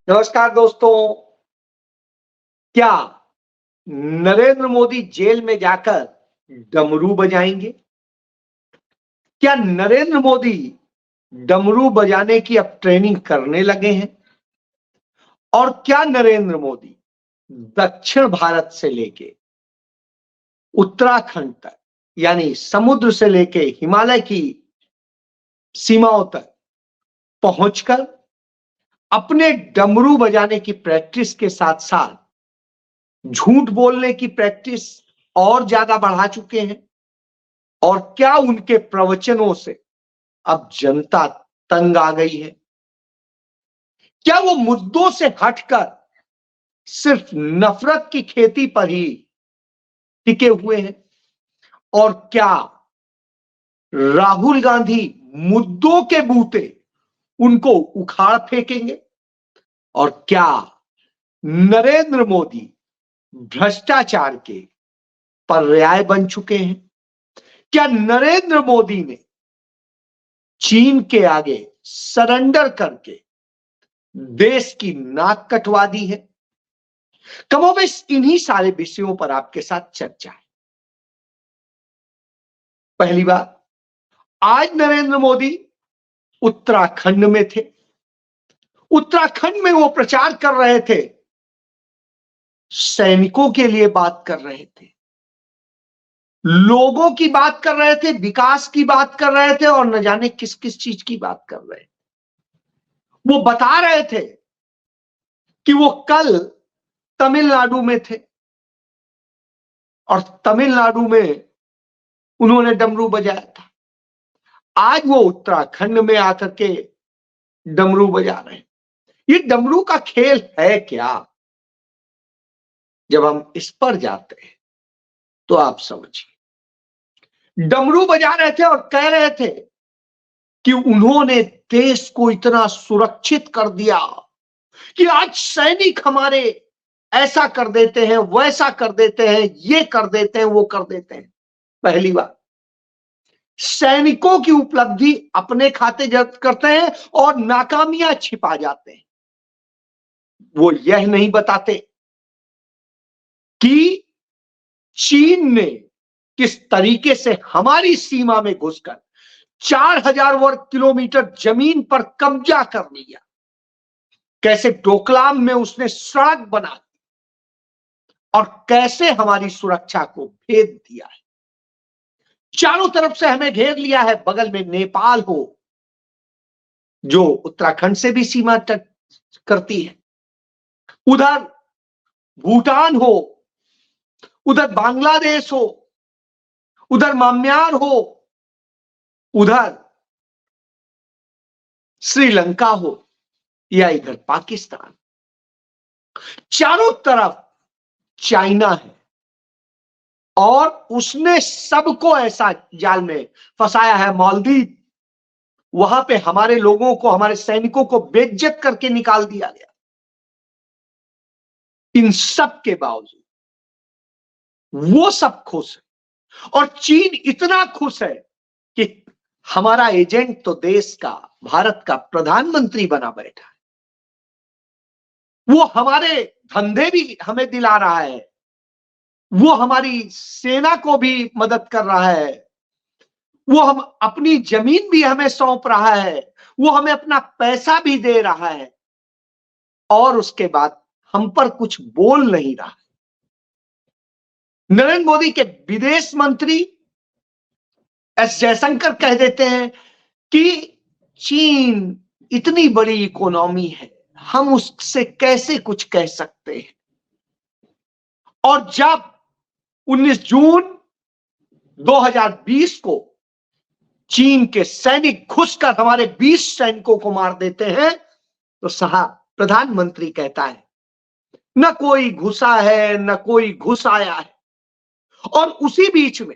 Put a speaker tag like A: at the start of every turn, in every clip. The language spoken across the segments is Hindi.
A: नमस्कार दोस्तों। क्या नरेंद्र मोदी जेल में जाकर डमरू बजाएंगे? क्या नरेंद्र मोदी डमरू बजाने की अब ट्रेनिंग करने लगे हैं? और क्या नरेंद्र मोदी दक्षिण भारत से लेके उत्तराखंड तक यानी समुद्र से लेके हिमालय की सीमाओं तक पहुंचकर अपने डमरू बजाने की प्रैक्टिस के साथ साथ झूठ बोलने की प्रैक्टिस और ज्यादा बढ़ा चुके हैं? और क्या उनके प्रवचनों से अब जनता तंग आ गई है? क्या वो मुद्दों से हटकर सिर्फ नफरत की खेती पर ही टिके हुए हैं? और क्या राहुल गांधी मुद्दों के बूते उनको उखाड़ फेंकेंगे? और क्या नरेंद्र मोदी भ्रष्टाचार के पर्याय बन चुके हैं? क्या नरेंद्र मोदी ने चीन के आगे सरेंडर करके देश की नाक कटवा दी है? कमोबेश इन्हीं सारे विषयों पर आपके साथ चर्चा है। पहली बात, आज नरेंद्र मोदी उत्तराखंड में थे। उत्तराखंड में वो प्रचार कर रहे थे, सैनिकों के लिए बात कर रहे थे, लोगों की बात कर रहे थे, विकास की बात कर रहे थे और न जाने किस किस चीज की बात कर रहे थे। वो बता रहे थे कि वो कल तमिलनाडु में थे और तमिलनाडु में उन्होंने डमरू बजाया था। आज वो उत्तराखंड में आकर के डमरू बजा रहे हैं। ये डमरू का खेल है क्या? जब हम इस पर जाते हैं तो आप समझिए। डमरू बजा रहे थे और कह रहे थे कि उन्होंने देश को इतना सुरक्षित कर दिया कि आज सैनिक हमारे ऐसा कर देते हैं, वैसा कर देते हैं, ये कर देते हैं, वो कर देते हैं। पहली बात, सैनिकों की उपलब्धि अपने खाते जब्त करते हैं और नाकामियां छिपा जाते हैं। वो यह नहीं बताते कि चीन ने किस तरीके से हमारी सीमा में घुसकर 4000 वर्ग किलोमीटर जमीन पर कब्जा कर लिया, कैसे डोकलाम में उसने सड़क बना दी और कैसे हमारी सुरक्षा को भेद दिया है। चारों तरफ से हमें घेर लिया है। बगल में नेपाल हो जो उत्तराखंड से भी सीमा तक करती है, उधर भूटान हो, उधर बांग्लादेश हो, उधर म्यांमार हो, उधर श्रीलंका हो या इधर पाकिस्तान, चारों तरफ चाइना है और उसने सबको ऐसा जाल में फंसाया है। मालदीव, वहां पे हमारे लोगों को, हमारे सैनिकों को बेइज्जत करके निकाल दिया गया। इन सब के बावजूद वो सब खुश है और चीन इतना खुश है कि हमारा एजेंट तो देश का, भारत का प्रधानमंत्री बना बैठा है। वो हमारे धंधे भी हमें दिला रहा है, वो हमारी सेना को भी मदद कर रहा है, वो हम अपनी जमीन भी हमें सौंप रहा है, वो हमें अपना पैसा भी दे रहा है और उसके बाद हम पर कुछ बोल नहीं रहा है। नरेंद्र मोदी के विदेश मंत्री एस जयशंकर कह देते हैं कि चीन इतनी बड़ी इकोनॉमी है, हम उससे कैसे कुछ कह सकते हैं। और जब 19 जून 2020 को चीन के सैनिक घुसकर हमारे 20 सैनिकों को मार देते हैं तो साहब प्रधानमंत्री कहता है न कोई घुसा है न कोई घुस आया है। और उसी बीच में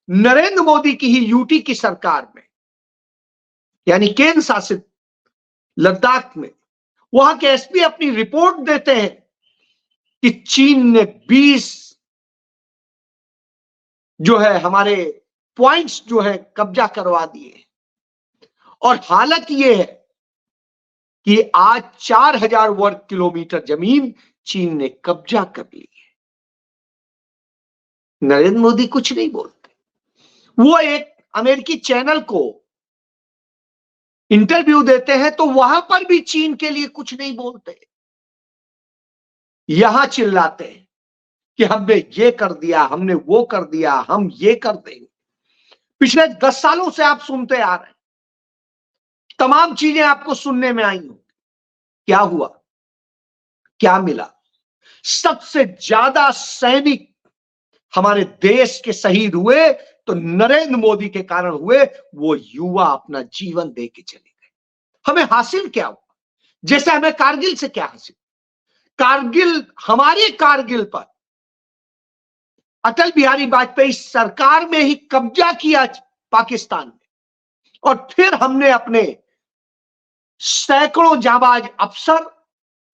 A: नरेंद्र मोदी की ही यूटी की सरकार में, यानी केंद्र शासित लद्दाख में, वहां के एसपी अपनी रिपोर्ट देते हैं कि चीन ने 20 जो है हमारे पॉइंट्स जो है कब्जा करवा दिए। और हालत यह है कि आज 4000 वर्ग किलोमीटर जमीन चीन ने कब्जा कर ली है। नरेंद्र मोदी कुछ नहीं बोलते। वो एक अमेरिकी चैनल को इंटरव्यू देते हैं तो वहां पर भी चीन के लिए कुछ नहीं बोलते। यहां चिल्लाते हैं कि हमने ये कर दिया, हमने वो कर दिया, हम ये कर देंगे। पिछले 10 सालों से आप सुनते आ रहे हैं, तमाम चीजें आपको सुनने में आई होंगी। क्या हुआ, क्या मिला? सबसे ज्यादा सैनिक हमारे देश के शहीद हुए तो नरेंद्र मोदी के कारण हुए। वो युवा अपना जीवन दे के चले गए। हमें हासिल क्या हुआ? जैसे हमें कारगिल से क्या हासिल? कारगिल, हमारे कारगिल पर अटल बिहारी वाजपेयी सरकार में ही कब्जा किया पाकिस्तान में, और फिर हमने अपने सैकड़ों जाबाज अफसर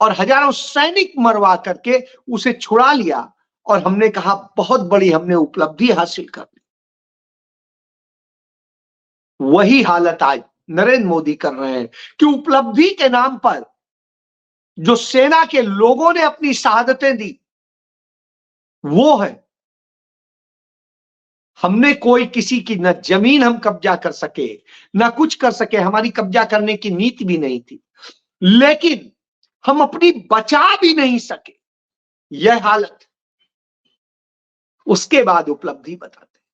A: और हजारों सैनिक मरवा करके उसे छुड़ा लिया, और हमने कहा बहुत बड़ी हमने उपलब्धि हासिल कर ली। वही हालत आज नरेंद्र मोदी कर रहे हैं कि उपलब्धि के नाम पर जो सेना के लोगों ने अपनी शहादतें दी, वो है हमने कोई किसी की न जमीन हम कब्जा कर सके, न कुछ कर सके। हमारी कब्जा करने की नीति भी नहीं थी, लेकिन हम अपनी बचा भी नहीं सके। यह हालत, उसके बाद उपलब्धि बताते हैं।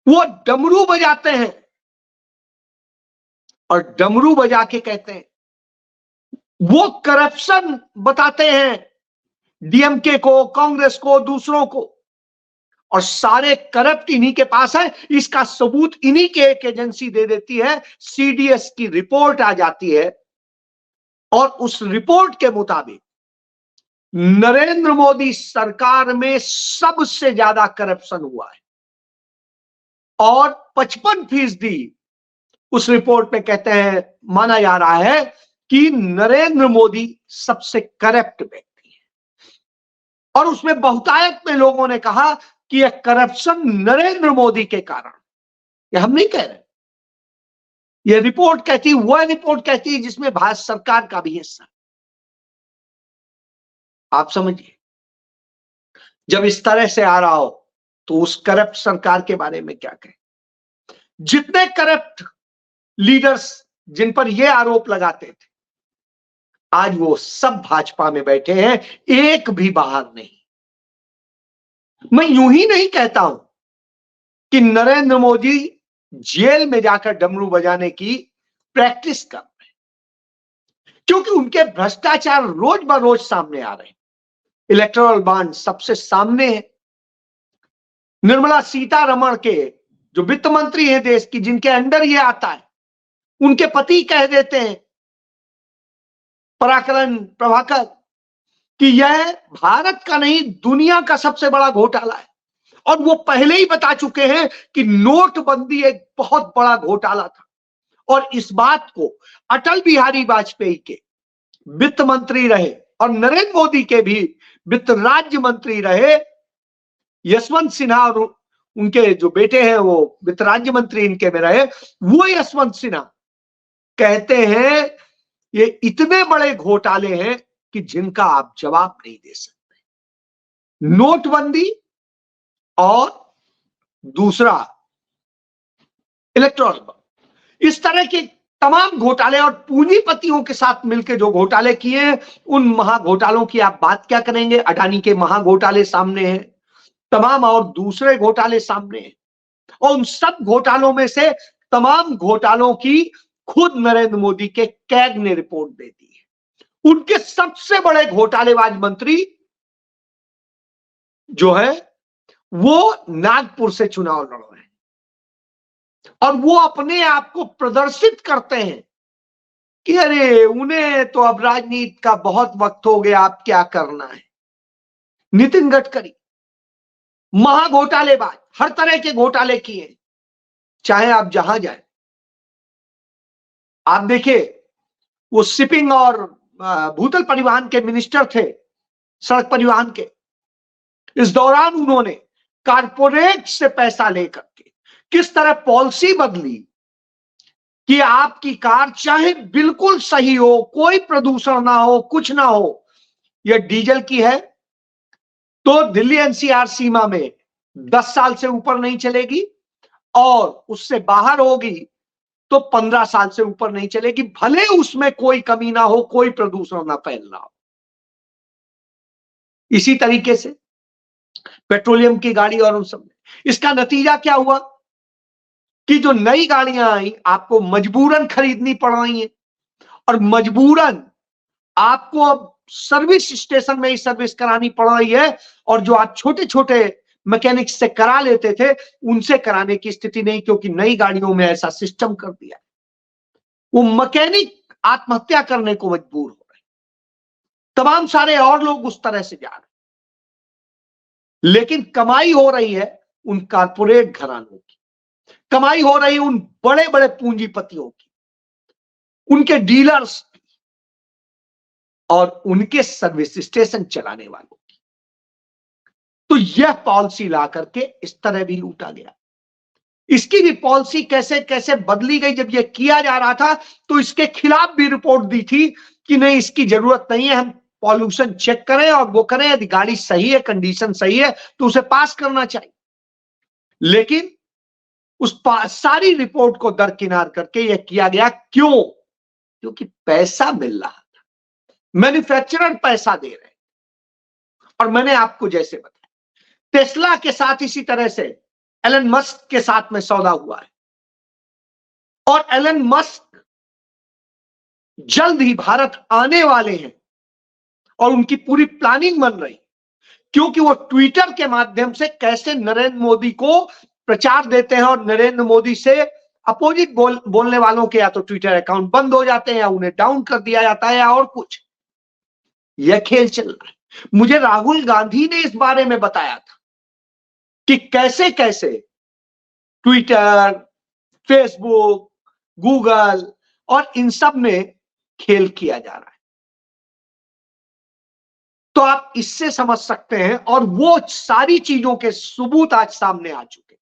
A: वो डमरू बजाते हैं और डमरू बजा के कहते हैं, वो करप्शन बताते हैं डीएमके को, कांग्रेस को, दूसरों को, और सारे करप्ट इन्हीं के पास है। इसका सबूत इन्हीं के एक एजेंसी दे देती है, सीडीएस की रिपोर्ट आ जाती है, और उस रिपोर्ट के मुताबिक नरेंद्र मोदी सरकार में सबसे ज्यादा करप्शन हुआ है, और 55% उस रिपोर्ट में कहते हैं, माना जा रहा है कि नरेंद्र मोदी सबसे करप्ट व्यक्ति है। और उसमें बहुतायत में लोगों ने कहा कि यह करप्शन नरेंद्र मोदी के कारण, यह हम नहीं कह रहे, यह रिपोर्ट कहती है, वह रिपोर्ट कहती है जिसमें भारत सरकार का भी हिस्सा। आप समझिए, जब इस तरह से आ रहा हो तो उस करप्ट सरकार के बारे में क्या कहें? जितने करप्ट लीडर्स जिन पर यह आरोप लगाते थे, आज वो सब भाजपा में बैठे हैं, एक भी बाहर नहीं। मैं यूं ही नहीं कहता हूं कि नरेंद्र मोदी जेल में जाकर डमरू बजाने की प्रैक्टिस कर रहे हैं, क्योंकि उनके भ्रष्टाचार रोज ब रोज सामने आ रहे हैं। इलेक्टोरल बॉन्ड सबसे सामने है। निर्मला सीतारमण के जो वित्त मंत्री हैं देश की, जिनके अंडर ये आता है, उनके पति कह देते हैं, पराक्रम प्रभाकर, कि यह भारत का नहीं दुनिया का सबसे बड़ा घोटाला है। और वो पहले ही बता चुके हैं कि नोटबंदी एक बहुत बड़ा घोटाला था, और इस बात को अटल बिहारी वाजपेयी के वित्त मंत्री रहे और नरेंद्र मोदी के भी वित्त राज्य मंत्री रहे यशवंत सिन्हा, और उनके जो बेटे हैं वो वित्त राज्य मंत्री इनके में रहे, वो यशवंत सिन्हा कहते हैं ये इतने बड़े घोटाले हैं कि जिनका आप जवाब नहीं दे सकते। नोटबंदी और दूसरा इलेक्ट्रॉल, इस तरह के तमाम घोटाले, और पूंजीपतियों के साथ मिलकर जो घोटाले किए, उन महाघोटालों की आप बात क्या करेंगे? अडानी के महाघोटाले सामने हैं, तमाम और दूसरे घोटाले सामने हैं, और उन सब घोटालों में से तमाम घोटालों की खुद नरेंद्र मोदी के कैग ने रिपोर्ट दे दी है। उनके सबसे बड़े घोटालेबाज मंत्री जो है वो नागपुर से चुनाव लड़ रहे हैं, और वो अपने आप को प्रदर्शित करते हैं कि अरे उन्हें तो अब राजनीति का बहुत वक्त हो गया, अब क्या करना है। नितिन गडकरी महाघोटालेबाज, हर तरह के घोटाले किए, चाहे आप जहां जाए। आप देखिए, वो शिपिंग और भूतल परिवहन के मिनिस्टर थे, सड़क परिवहन के। इस दौरान उन्होंने कारपोरेट से पैसा लेकर के किस तरह पॉलिसी बदली, कि आपकी कार चाहे बिल्कुल सही हो, कोई प्रदूषण ना हो, कुछ ना हो, यह डीजल की है तो दिल्ली एनसीआर सीमा में 10 साल से ऊपर नहीं चलेगी, और उससे बाहर होगी तो 15 साल से ऊपर नहीं चलेगी, भले उसमें कोई कमी ना हो, कोई प्रदूषण ना फैल रहा हो। इसी तरीके से पेट्रोलियम की गाड़ी और उन सब, इसका नतीजा क्या हुआ कि जो नई गाड़ियां आई आपको मजबूरन खरीदनी पड़ रही हैं, और मजबूरन आपको अब सर्विस स्टेशन में ही सर्विस करानी पड़ रही है, और जो आप छोटे छोटे मैकेनिक से करा लेते थे उनसे कराने की स्थिति नहीं, क्योंकि नई गाड़ियों में ऐसा सिस्टम कर दिया। वो मैकेनिक आत्महत्या करने को मजबूर हो रहे, तमाम सारे और लोग उस तरह से जा रहे, लेकिन कमाई हो रही है उन कारपोरेट घरानों की, कमाई हो रही है उन बड़े बड़े पूंजीपतियों की, उनके डीलर्स की, और उनके सर्विस स्टेशन चलाने वालों की। तो यह पॉलिसी ला करके इस तरह भी लूटा गया। इसकी भी पॉलिसी कैसे कैसे बदली गई। जब यह किया जा रहा था तो इसके खिलाफ भी रिपोर्ट दी थी कि नहीं, इसकी जरूरत नहीं है, हम पॉल्यूशन चेक करें और वो करें, यदि गाड़ी सही है, कंडीशन सही है तो उसे पास करना चाहिए। लेकिन उस सारी रिपोर्ट को दरकिनार करके यह किया गया। क्यों? क्योंकि पैसा मिल रहा था, मैन्युफैक्चरर पैसा दे रहे। और मैंने आपको जैसे बताया टेस्ला के साथ इसी तरह से एलन मस्क के साथ में सौदा हुआ है, और एलन मस्क जल्द ही भारत आने वाले हैं, और उनकी पूरी प्लानिंग बन रही, क्योंकि वो ट्विटर के माध्यम से कैसे नरेंद्र मोदी को प्रचार देते हैं, और नरेंद्र मोदी से अपोजिट बोलने वालों के या तो ट्विटर अकाउंट बंद हो जाते हैं, या उन्हें डाउन कर दिया जाता है, या और कुछ। यह खेल चल रहा है। मुझे राहुल गांधी ने इस बारे में बताया था कि कैसे कैसे ट्विटर, फेसबुक, गूगल और इन सब में खेल किया जा रहा है। तो आप इससे समझ सकते हैं, और वो सारी चीजों के सबूत आज सामने आ चुके।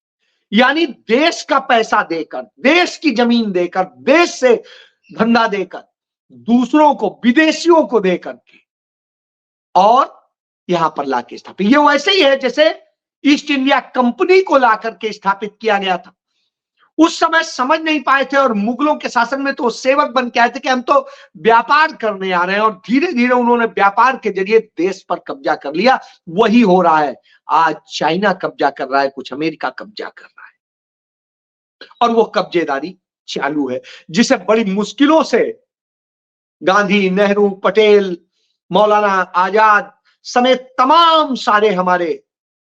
A: यानी देश का पैसा देकर, देश की जमीन देकर, देश से धंधा देकर, दूसरों को, विदेशियों को देकर के, और यहां पर लाके स्थापित। ये वैसे ही है जैसे ईस्ट इंडिया कंपनी को ला करके स्थापित किया गया था। उस समय समझ नहीं पाए थे, और मुगलों के शासन में तो सेवक बन के आए थे कि हम तो व्यापार करने आ रहे हैं, और धीरे धीरे उन्होंने व्यापार के जरिए देश पर कब्जा कर लिया। वही हो रहा है आज। चाइना कब्जा कर रहा है, कुछ अमेरिका कब्जा कर रहा है, और वो कब्जेदारी चालू है, जिसे बड़ी मुश्किलों से गांधी, नेहरू, पटेल, मौलाना आजाद समेत तमाम सारे हमारे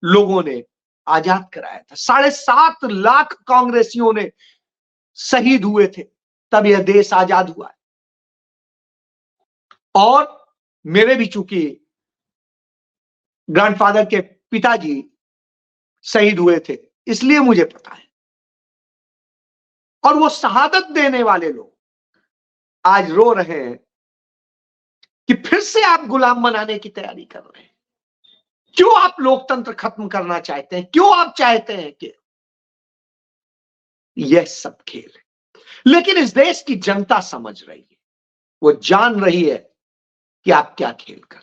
A: लोगों ने आजाद कराया था। 7.5 लाख कांग्रेसियों ने शहीद हुए थे, तब यह देश आजाद हुआ है। और मेरे भी चूंकि ग्रैंडफादर के पिताजी शहीद हुए थे, इसलिए मुझे पता है। और वो शहादत देने वाले लोग आज रो रहे हैं कि फिर से आप गुलाम बनाने की तैयारी कर रहे हैं। क्यों आप लोकतंत्र खत्म करना चाहते हैं? क्यों आप चाहते हैं कि यह सब खेल है? लेकिन इस देश की जनता समझ रही है, वो जान रही है कि आप क्या खेल कर।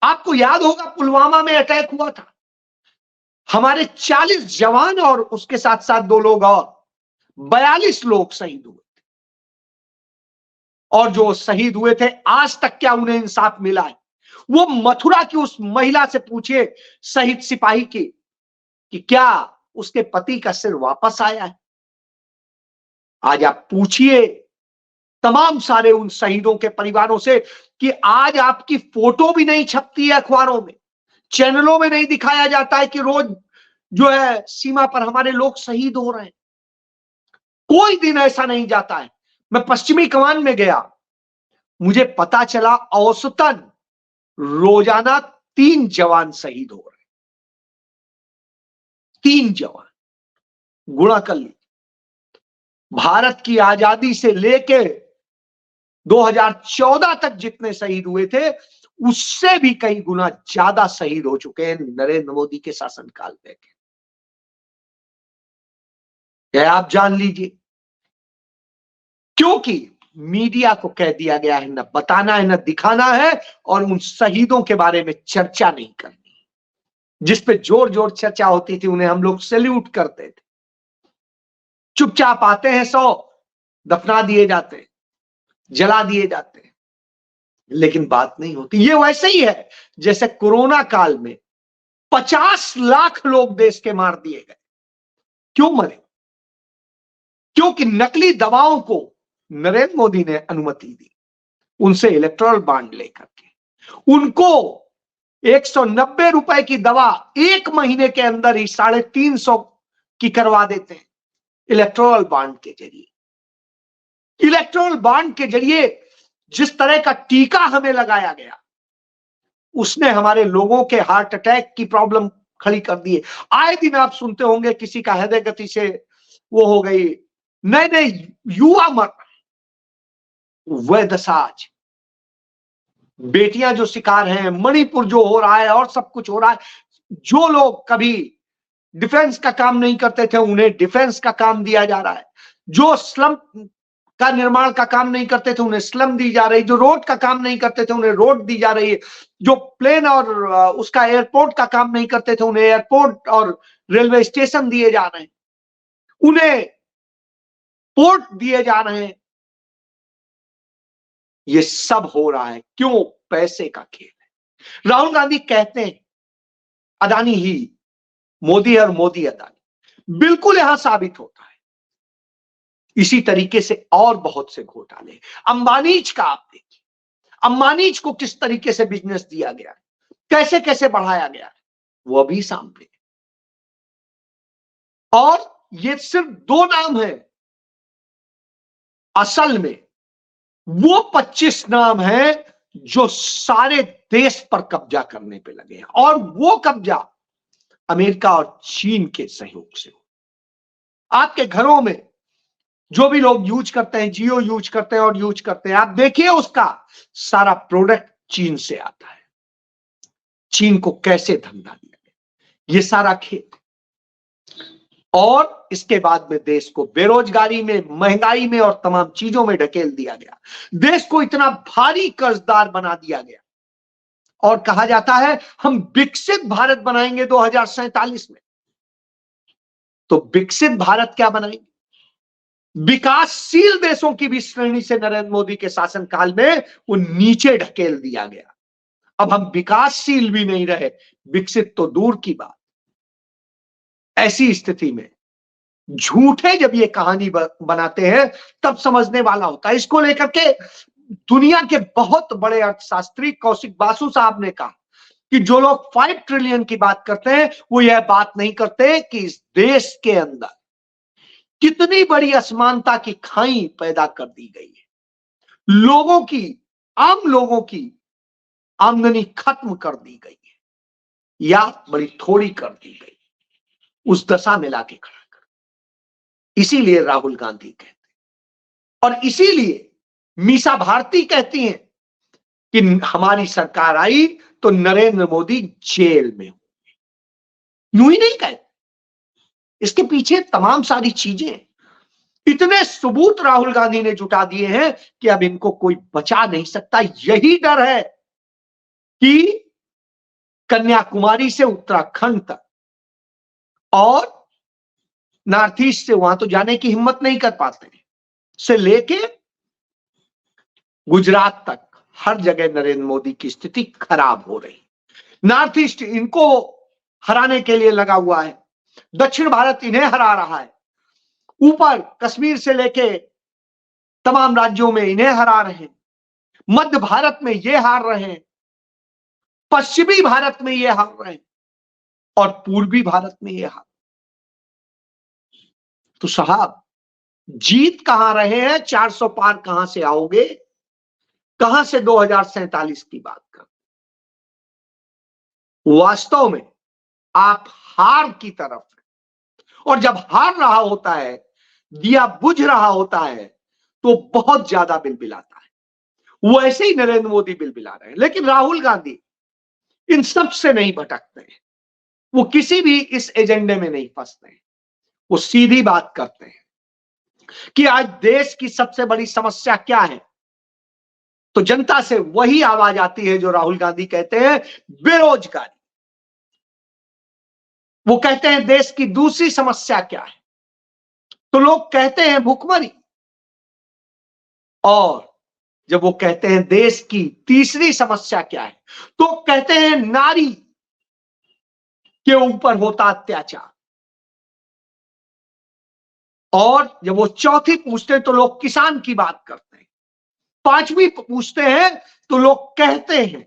A: आपको याद होगा पुलवामा में अटैक हुआ था, हमारे 40 जवान और उसके साथ साथ 2 लोग और 42 लोग शहीद हुए थे। और जो शहीद हुए थे आज तक क्या उन्हें इंसाफ मिला है? वो मथुरा की उस महिला से पूछिए, शहीद सिपाही की, कि क्या उसके पति का सिर वापस आया है? आज आप पूछिए तमाम सारे उन शहीदों के परिवारों से कि आज आपकी फोटो भी नहीं छपती है अखबारों में, चैनलों में नहीं दिखाया जाता है कि रोज जो है सीमा पर हमारे लोग शहीद हो रहे हैं। कोई दिन ऐसा नहीं जाता है। मैं पश्चिमी कमान में गया, मुझे पता चला औसतन रोजाना 3 जवान शहीद हो रहे हैं। 3 जवान, गुणा कर लीजिए। भारत की आजादी से लेके 2014 तक जितने शहीद हुए थे उससे भी कई गुना ज्यादा शहीद हो चुके हैं नरेंद्र मोदी के शासनकाल में। क्या आप जान लीजिए। क्योंकि मीडिया को कह दिया गया है न बताना है न दिखाना है, और उन शहीदों के बारे में चर्चा नहीं करनी। जिस पे जोर जोर चर्चा होती थी उन्हें हम लोग सैल्यूट करते थे। चुपचाप आते हैं 100, दफना दिए जाते हैं, जला दिए जाते हैं, लेकिन बात नहीं होती। ये वैसे ही है जैसे कोरोना काल में 50 लाख लोग देश के मार दिए गए। क्यों मरे? क्योंकि नकली दवाओं को नरेंद्र मोदी ने अनुमति दी, उनसे इलेक्ट्रल बॉन्ड लेकर के। उनको 190 रुपए की दवा 1 महीने के अंदर ही 350 की करवा देते हैं इलेक्ट्रल बॉन्ड के जरिए। इलेक्ट्रल बॉन्ड के जरिए जिस तरह का टीका हमें लगाया गया, उसने हमारे लोगों के हार्ट अटैक की प्रॉब्लम खड़ी कर दी है। आए दिन आप सुनते होंगे किसी का हृदय गति से वो हो गई, नए नए युवा मर रहे। वह दशा आज बेटियां जो शिकार हैं, मणिपुर जो हो रहा है और सब कुछ हो रहा है। जो लोग कभी डिफेंस का काम नहीं करते थे उन्हें डिफेंस का काम दिया जा रहा है। जो स्लम का निर्माण का काम नहीं करते थे उन्हें स्लम दी जा रही। जो रोड का काम नहीं करते थे उन्हें रोड दी जा रही है। जो प्लेन और उसका एयरपोर्ट का काम नहीं करते थे उन्हें एयरपोर्ट और रेलवे स्टेशन दिए जा रहे हैं, उन्हें पोर्ट दिए जा रहे हैं। ये सब हो रहा है क्यों? पैसे का खेल है। राहुल गांधी कहते हैं अदानी ही मोदी और मोदी अदानी, बिल्कुल यहां साबित होता है। इसी तरीके से और बहुत से घोटाले। अंबानीज का आप देखिए, अंबानीज को किस तरीके से बिजनेस दिया गया है, कैसे कैसे बढ़ाया गया है, वो भी सामने। और ये सिर्फ 2 नाम है, असल में वो 25 नाम है जो सारे देश पर कब्जा करने पे लगे हैं। और वो कब्जा अमेरिका और चीन के सहयोग से हो। आपके घरों में जो भी लोग यूज करते हैं, जियो यूज करते हैं और यूज करते हैं, आप देखिए उसका सारा प्रोडक्ट चीन से आता है। चीन को कैसे धंधा दिया गया, ये सारा खेल। और इसके बाद में देश को बेरोजगारी में, महंगाई में और तमाम चीजों में ढकेल दिया गया। देश को इतना भारी कर्जदार बना दिया गया और कहा जाता है हम विकसित भारत बनाएंगे 2047 में। तो विकसित भारत क्या बनाएंगे? विकासशील देशों की भी श्रेणी से नरेंद्र मोदी के शासनकाल में वो नीचे ढकेल दिया गया। अब हम विकासशील भी नहीं रहे, विकसित तो दूर की बात। ऐसी स्थिति में झूठे जब ये कहानी बनाते हैं तब समझने वाला होता है। इसको लेकर के दुनिया के बहुत बड़े अर्थशास्त्री कौशिक बासु साहब ने कहा कि जो लोग 5 ट्रिलियन की बात करते हैं वो यह बात नहीं करते कि इस देश के अंदर कितनी बड़ी असमानता की खाई पैदा कर दी गई है। लोगों की, आम लोगों की आमदनी खत्म कर दी गई है या बड़ी थोड़ी कर दी गई, उस दशा में लाके खड़ा कर। इसीलिए राहुल गांधी कहते हैं और इसीलिए मीसा भारती कहती हैं कि हमारी सरकार आई तो नरेंद्र मोदी जेल में होंगे। यूं ही नहीं कहते, इसके पीछे तमाम सारी चीजें, इतने सबूत राहुल गांधी ने जुटा दिए हैं कि अब इनको कोई बचा नहीं सकता। यही डर है कि कन्याकुमारी से उत्तराखंड तक और नॉर्थ ईस्ट से वहां तो जाने की हिम्मत नहीं कर पाते, से लेके गुजरात तक हर जगह नरेंद्र मोदी की स्थिति खराब हो रही। नॉर्थ ईस्ट इनको हराने के लिए लगा हुआ है, दक्षिण भारत इन्हें हरा रहा है, ऊपर कश्मीर से लेके तमाम राज्यों में इन्हें हरा रहे हैं, मध्य भारत में ये हार रहे हैं, पश्चिमी भारत में ये हार रहे हैं और पूर्वी भारत में ये हार। तो साहब जीत कहां रहे हैं? 400 पार कहां से आओगे? कहां से 2047 की बात कर? वास्तव में आप हार की तरफ हैं और जब हार रहा होता है, दिया बुझ रहा होता है तो बहुत ज्यादा बिलबिलाता है। वो ऐसे ही नरेंद्र मोदी बिलबिला रहे हैं, लेकिन राहुल गांधी इन सब से नहीं भटकते हैं, वो किसी भी इस एजेंडे में नहीं फंसते हैं, वो सीधी बात करते हैं। कि आज देश की सबसे बड़ी समस्या क्या है, तो जनता से वही आवाज आती है जो राहुल गांधी कहते हैं, बेरोजगारी। वो कहते हैं देश की दूसरी समस्या क्या है, तो लोग कहते हैं भुखमरी। और जब वो कहते हैं देश की तीसरी समस्या क्या है, तो कहते हैं नारी के ऊपर होता अत्याचार। और जब वो चौथी पूछते हैं तो लोग किसान की बात करते हैं। पांचवी पूछते हैं तो लोग कहते हैं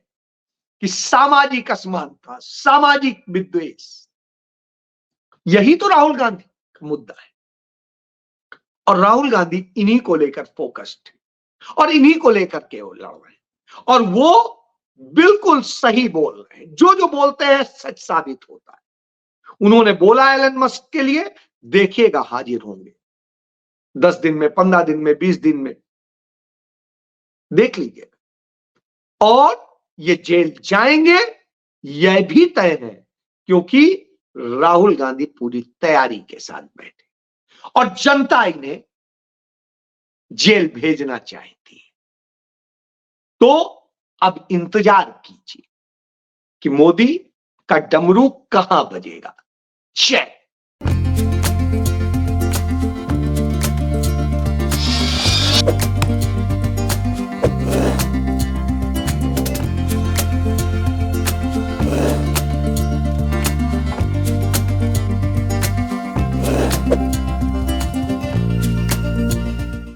A: कि सामाजिक असमानता, सामाजिक विद्वेष। यही तो राहुल गांधी का मुद्दा है। और राहुल गांधी इन्हीं को लेकर फोकस्ड है और इन्हीं को लेकर के वो लड़ रहे हैं। और वो बिल्कुल सही बोल रहे हैं, जो जो बोलते हैं सच साबित होता है। उन्होंने बोला एलन मस्क के लिए, देखिएगा हाजिर होंगे 10 दिन में, 15 दिन में, 20 दिन में, देख लीजिए। और ये जेल जाएंगे यह भी तय है, क्योंकि राहुल गांधी पूरी तैयारी के साथ बैठे और जनता इन्हें जेल भेजना चाहती है। तो अब इंतजार कीजिए कि मोदी का डमरू कहां बजेगा। जय